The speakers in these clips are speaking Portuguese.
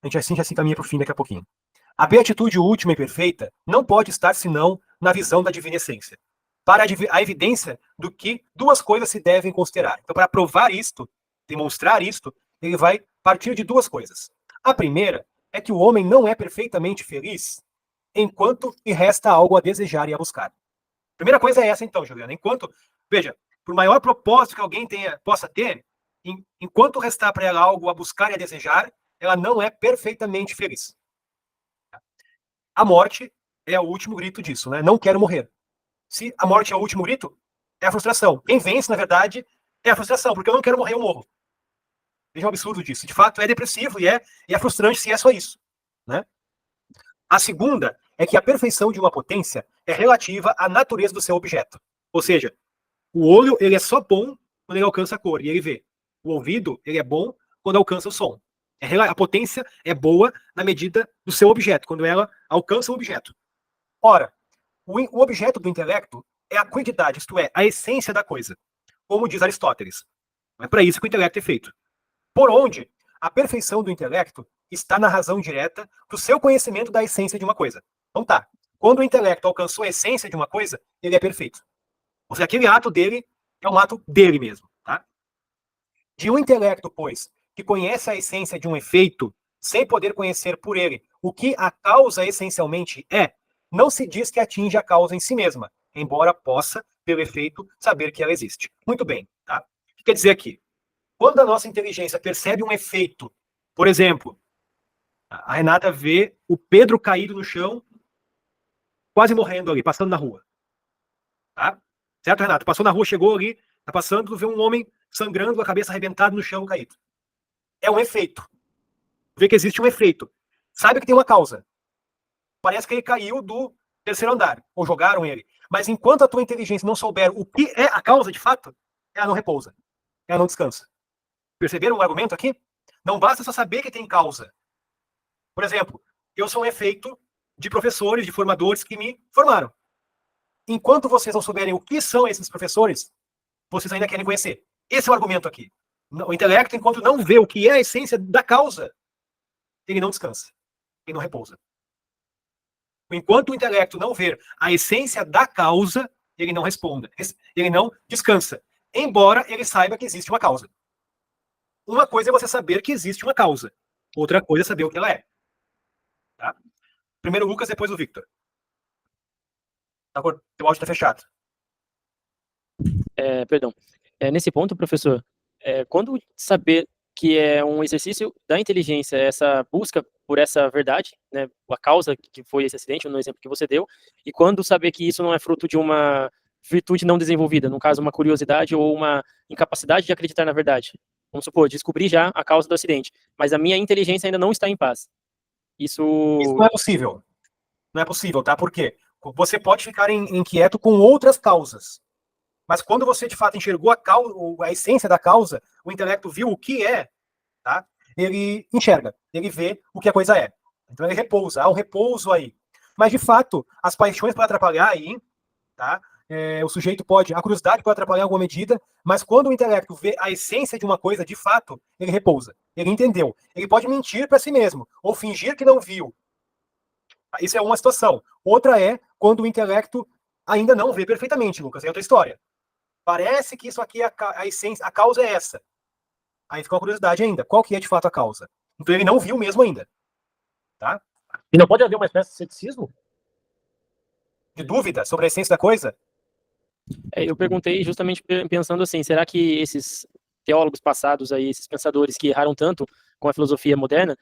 a gente assim já se encaminha para o fim daqui a pouquinho. A beatitude última e perfeita não pode estar senão na visão da divina essência, para a evidência do que duas coisas se devem considerar. Então, para provar isto, demonstrar isto, ele vai partir de duas coisas. A primeira é que o homem não é perfeitamente feliz enquanto lhe resta algo a desejar e a buscar. A primeira coisa é essa, então, Juliana. Veja, por maior propósito que alguém possa ter, enquanto restar para ela algo a buscar e a desejar, ela não é perfeitamente feliz. A morte é o último grito disso, né? Não quero morrer. Se a morte é o último grito, é a frustração. Quem vence, na verdade, é a frustração, porque eu não quero morrer, eu morro. Veja o absurdo disso. De fato, é depressivo e é frustrante se é só isso, né? A segunda é que a perfeição de uma potência é relativa à natureza do seu objeto. Ou seja, o olho ele é só bom quando ele alcança a cor e ele vê. O ouvido ele é bom quando alcança o som. A potência é boa na medida do seu objeto, quando ela alcança o objeto. Ora, o objeto do intelecto é a quantidade, isto é, a essência da coisa, como diz Aristóteles. É para isso que o intelecto é feito. Por onde a perfeição do intelecto está na razão direta do seu conhecimento da essência de uma coisa. Então tá, quando o intelecto alcançou a essência de uma coisa, ele é perfeito. Ou seja, aquele ato dele é um ato dele mesmo. Tá? De um intelecto, pois, que conhece a essência de um efeito, sem poder conhecer por ele o que a causa essencialmente é, não se diz que atinge a causa em si mesma, embora possa, pelo efeito, saber que ela existe. Muito bem. Tá? O que quer dizer aqui? Quando a nossa inteligência percebe um efeito, por exemplo, a Renata vê o Pedro caído no chão, quase morrendo ali, passando na rua. Tá? Certo, Renata? Passou na rua, chegou ali, tá passando, vê um homem sangrando, a cabeça arrebentada no chão, caído. É um efeito. Vê que existe um efeito. Sabe que tem uma causa. Parece que ele caiu do terceiro andar, ou jogaram ele. Mas enquanto a tua inteligência não souber o que é a causa de fato, ela não repousa. Ela não descansa. Perceberam o argumento aqui? Não basta só saber que tem causa. Por exemplo, eu sou um efeito de professores, de formadores que me formaram. Enquanto vocês não souberem o que são esses professores, vocês ainda querem conhecer. Esse é o argumento aqui. O intelecto, enquanto não vê o que é a essência da causa, ele não descansa. Ele não repousa. Enquanto o intelecto não ver a essência da causa, ele não responda. Ele não descansa. Embora ele saiba que existe uma causa. Uma coisa é você saber que existe uma causa. Outra coisa é saber o que ela é. Tá? Primeiro o Lucas, depois o Victor. Teu áudio está fechado. Perdão. Nesse ponto, professor, quando saber que é um exercício da inteligência, essa busca por essa verdade, né, a causa que foi esse acidente, no exemplo que você deu, e quando saber que isso não é fruto de uma virtude não desenvolvida, no caso, uma curiosidade ou uma incapacidade de acreditar na verdade. Vamos supor, descobri já a causa do acidente, mas a minha inteligência ainda não está em paz. Isso não é possível. Não é possível, tá? Por quê? Você pode ficar inquieto com outras causas. Mas quando você, de fato, enxergou a essência da causa, o intelecto viu o que é, tá? Ele enxerga, ele vê o que a coisa é. Então ele repousa, há um repouso aí. Mas, de fato, as paixões podem atrapalhar aí, tá? O sujeito a curiosidade pode atrapalhar em alguma medida, mas quando o intelecto vê a essência de uma coisa, de fato, ele repousa, ele entendeu. Ele pode mentir para si mesmo, ou fingir que não viu. Isso é uma situação. Outra é quando o intelecto ainda não vê perfeitamente, Lucas, é outra história. Parece que isso aqui, a essência, a causa é essa. Aí fica uma curiosidade ainda. Qual que é de fato a causa? Então ele não viu mesmo ainda. Tá? E não pode haver uma espécie de ceticismo? De dúvida sobre a essência da coisa? Eu perguntei justamente pensando assim, será que esses teólogos passados aí, esses pensadores que erraram tanto com a filosofia moderna,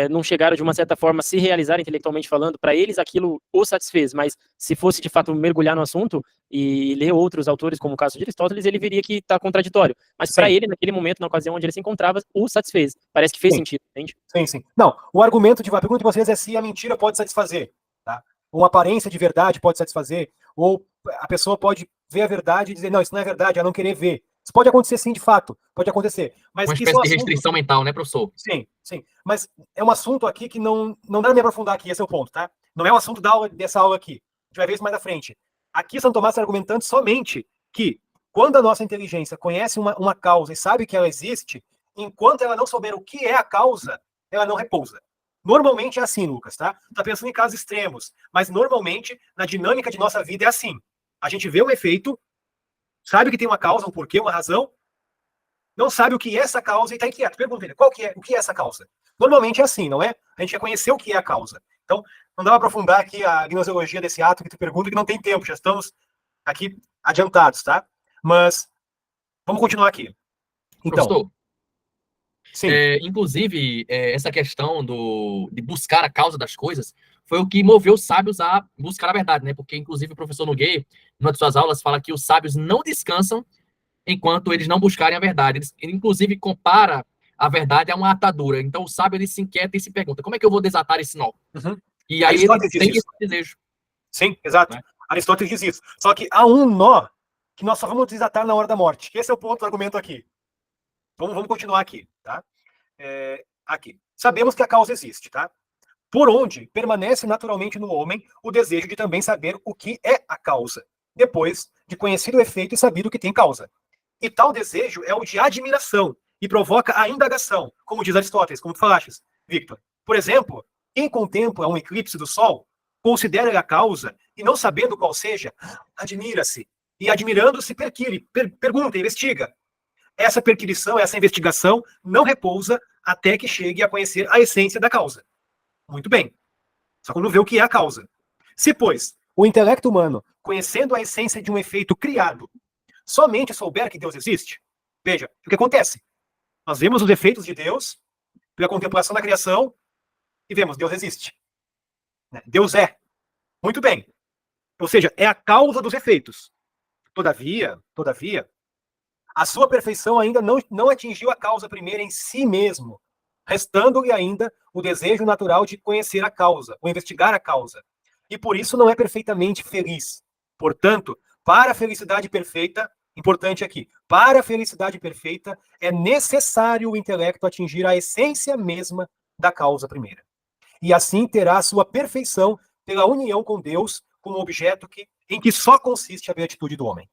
não chegaram de uma certa forma a se realizar intelectualmente falando, para eles aquilo os satisfez, mas se fosse de fato mergulhar no assunto e ler outros autores, como o caso de Aristóteles, ele veria que está contraditório. Mas para ele, naquele momento, na ocasião onde ele se encontrava, o satisfez. Parece que fez sentido, entende? Sim. Não, a pergunta de vocês é se a mentira pode satisfazer, tá? Uma aparência de verdade pode satisfazer, ou a pessoa pode ver a verdade e dizer, não, isso não é verdade, ela não querer ver. Isso pode acontecer sim, de fato, pode acontecer. Mas uma espécie de restrição mental, né, professor? Sim. Mas é um assunto aqui que não dá pra me aprofundar aqui, esse é o ponto, tá? Não é o assunto dessa aula aqui. A gente vai ver isso mais à frente. Aqui Santo Tomás está argumentando somente que quando a nossa inteligência conhece uma causa e sabe que ela existe, enquanto ela não souber o que é a causa, ela não repousa. Normalmente é assim, Lucas, tá? Tá pensando em casos extremos, mas normalmente, na dinâmica de nossa vida é assim. A gente vê um efeito, sabe que tem uma causa, um porquê, uma razão, não sabe o que é essa causa e está inquieto. Pergunta ele, o que é essa causa? Normalmente é assim, não é? A gente quer conhecer o que é a causa. Então, não dá para aprofundar aqui a gnoseologia desse ato que tu pergunta, que não tem tempo, já estamos aqui adiantados, tá? Mas, vamos continuar aqui. Então, Professor, sim. inclusive, essa questão de buscar a causa das coisas foi o que moveu os sábios a buscar a verdade, né? Porque, inclusive, o professor Nogueira, em uma de suas aulas, fala que os sábios não descansam enquanto eles não buscarem a verdade. Ele inclusive, compara a verdade a uma atadura. Então, o sábio, ele se inquieta e se pergunta, como é que eu vou desatar esse nó? Uhum. E aí ele Aristóteles diz tem isso. esse desejo. Sim, exato. Né? Aristóteles diz isso. Só que há um nó que nós só vamos desatar na hora da morte. Esse é o ponto do argumento aqui. Vamos continuar aqui, tá? Aqui. Sabemos que a causa existe, tá? Por onde permanece naturalmente no homem o desejo de também saber o que é a causa, depois de conhecido o efeito e sabido que tem causa. E tal desejo é o de admiração e provoca a indagação, como diz Aristóteles, como tu falaste, Victor. Por exemplo, quem contempla um eclipse do Sol, considera a causa e não sabendo qual seja, admira-se. E admirando-se, pergunta, investiga. Essa perquisição, essa investigação não repousa até que chegue a conhecer a essência da causa. Muito bem. Só quando vê o que é a causa. Se, pois, o intelecto humano, conhecendo a essência de um efeito criado, somente souber que Deus existe, veja, o que acontece? Nós vemos os efeitos de Deus pela contemplação da criação e vemos, Deus existe. Deus é. Muito bem. Ou seja, é a causa dos efeitos. Todavia, a sua perfeição ainda não atingiu a causa primeira em si mesmo, restando-lhe ainda o desejo natural de conhecer a causa, ou investigar a causa. E por isso não é perfeitamente feliz. Portanto, para a felicidade perfeita, importante aqui, para a felicidade perfeita é necessário o intelecto atingir a essência mesma da causa primeira. E assim terá a sua perfeição pela união com Deus como objeto em que só consiste a beatitude do homem.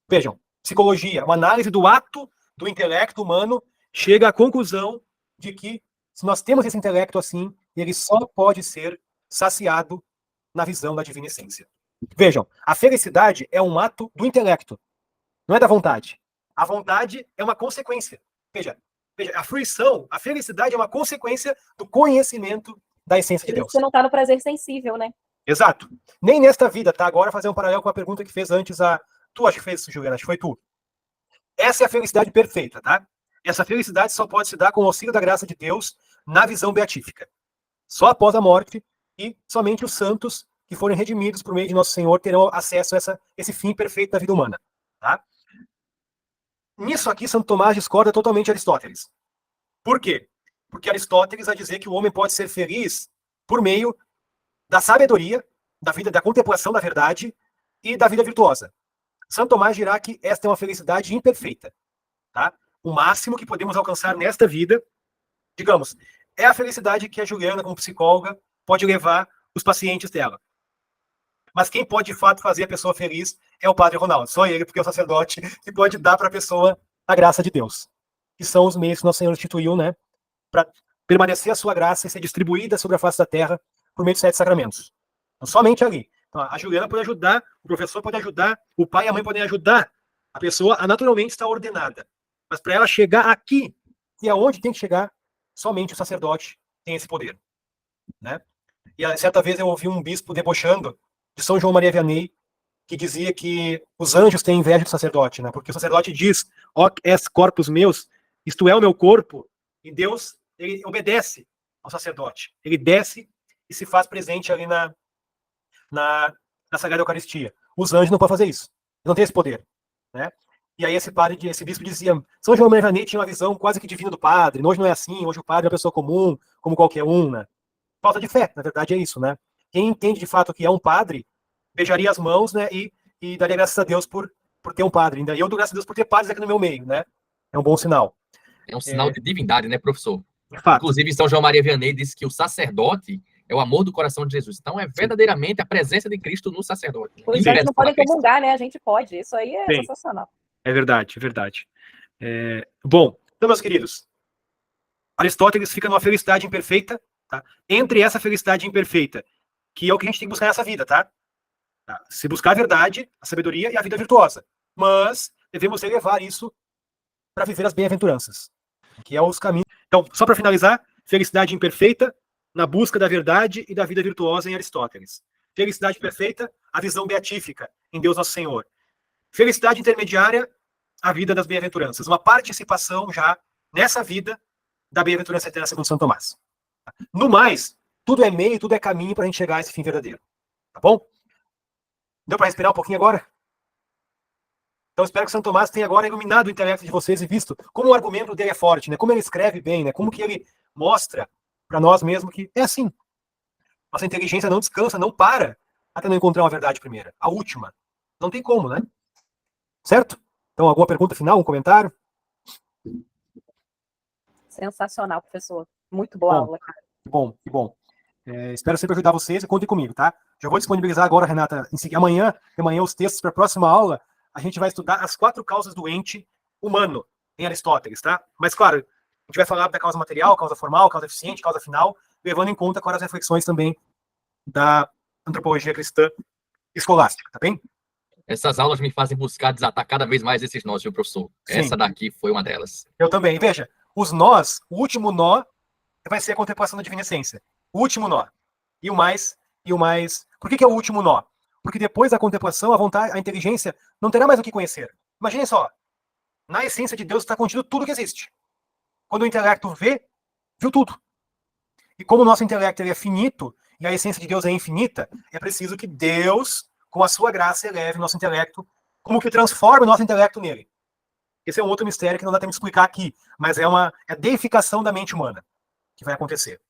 Vejam, psicologia, uma análise do ato do intelecto humano chega à conclusão de que, se nós temos esse intelecto assim, ele só pode ser saciado na visão da divina essência. Vejam, a felicidade é um ato do intelecto, não é da vontade. A vontade é uma consequência. Veja, a fruição, a felicidade é uma consequência do conhecimento da essência de Deus. Você não está no prazer sensível, né? Exato. Nem nesta vida, tá? Agora fazer um paralelo com a pergunta que fez antes Tu acho que fez isso, Juliana, acho que foi tu. Essa é a felicidade perfeita, tá? Essa felicidade só pode se dar com o auxílio da graça de Deus na visão beatífica. Só após a morte e somente os santos que forem redimidos por meio de Nosso Senhor terão acesso a esse fim perfeito da vida humana, tá? Nisso aqui, Santo Tomás discorda totalmente de Aristóteles. Por quê? Porque Aristóteles vai dizer que o homem pode ser feliz por meio da sabedoria, da vida, da contemplação da verdade e da vida virtuosa. Santo Tomás dirá que esta é uma felicidade imperfeita, tá? O máximo que podemos alcançar nesta vida, digamos, é a felicidade que a Juliana, como psicóloga, pode levar os pacientes dela. Mas quem pode, de fato, fazer a pessoa feliz é o Padre Ronaldo. Só ele, porque é o sacerdote que pode dar para a pessoa a graça de Deus. Que são os meios que Nosso Senhor instituiu, né? Para permanecer a sua graça e ser distribuída sobre a face da terra por meio dos 7 sacramentos. Então, somente ali. Então, a Juliana pode ajudar, o professor pode ajudar, o pai e a mãe podem ajudar a pessoa a naturalmente estar ordenada. Mas para ela chegar aqui, e aonde tem que chegar, somente o sacerdote tem esse poder. Né? E certa vez eu ouvi um bispo debochando de São João Maria Vianney, que dizia que os anjos têm inveja do sacerdote, né? Porque o sacerdote diz, ó, és corpus meus, isto é o meu corpo, e Deus, ele obedece ao sacerdote. Ele desce e se faz presente ali na Sagrada Eucaristia. Os anjos não podem fazer isso. Não tem esse poder. Né? E aí esse bispo dizia, São João Maria Vianney tinha uma visão quase que divina do padre. Hoje não é assim, hoje o padre é uma pessoa comum, como qualquer um. Né? Falta de fé, na verdade é isso. Né? Quem entende de fato que é um padre, beijaria as mãos, né, e daria graças a Deus por ter um padre. E eu dou graças a Deus por ter padres aqui no meu meio. Né? É um bom sinal. É um sinal de divindade, né, professor? De fato. Inclusive, São João Maria Vianney disse que o sacerdote é o amor do coração de Jesus. Então, é verdadeiramente a presença de Cristo no sacerdote. Os santos não podem comungar, né? A gente pode. Isso aí é Bem, sensacional. É verdade, é verdade. Bom, então, meus queridos, Aristóteles fica numa felicidade imperfeita, tá? Entre essa felicidade imperfeita, que é o que a gente tem que buscar nessa vida, tá? Se buscar a verdade, a sabedoria e a vida virtuosa. Mas devemos elevar isso para viver as bem-aventuranças, que é os caminhos. Então, só para finalizar, felicidade imperfeita na busca da verdade e da vida virtuosa em Aristóteles. Felicidade perfeita, a visão beatífica em Deus Nosso Senhor. Felicidade intermediária, a vida das bem-aventuranças. Uma participação já nessa vida da bem-aventurança eterna segundo São Tomás. No mais, tudo é meio, tudo é caminho para a gente chegar a esse fim verdadeiro. Tá bom? Deu para respirar um pouquinho agora? Então espero que São Tomás tenha agora iluminado o intelecto de vocês e visto como o argumento dele é forte, né? Como ele escreve bem, né? Como que ele mostra para nós mesmos que é assim. Nossa inteligência não descansa, não para até não encontrar uma verdade primeira, a última. Não tem como, né? Certo? Então, alguma pergunta final, um comentário? Sensacional, professor. Muito boa aula, cara. Que bom. Espero sempre ajudar vocês e contem comigo, tá? Já vou disponibilizar agora, Renata, em seguida, amanhã os textos para a próxima aula. A gente vai estudar as 4 causas do ente humano em Aristóteles, tá? Mas, claro, a gente vai falar da causa material, causa formal, causa eficiente, causa final, levando em conta agora as reflexões também da antropologia cristã escolástica, tá bem? Essas aulas me fazem buscar desatar cada vez mais esses nós, viu, professor? Sim. Essa daqui foi uma delas. Eu também. Veja, os nós, o último nó vai ser a contemplação da divina essência. O último nó. E o mais. Por que é o último nó? Porque depois da contemplação, a vontade, a inteligência não terá mais o que conhecer. Imaginem só. Na essência de Deus está contido tudo que existe. Quando o intelecto vê, viu tudo. E como o nosso intelecto ele é finito, e a essência de Deus é infinita, é preciso que Deus, com a sua graça, eleve o nosso intelecto, como que transforme o nosso intelecto nele. Esse é um outro mistério que não dá tempo de explicar aqui, mas é a deificação da mente humana que vai acontecer.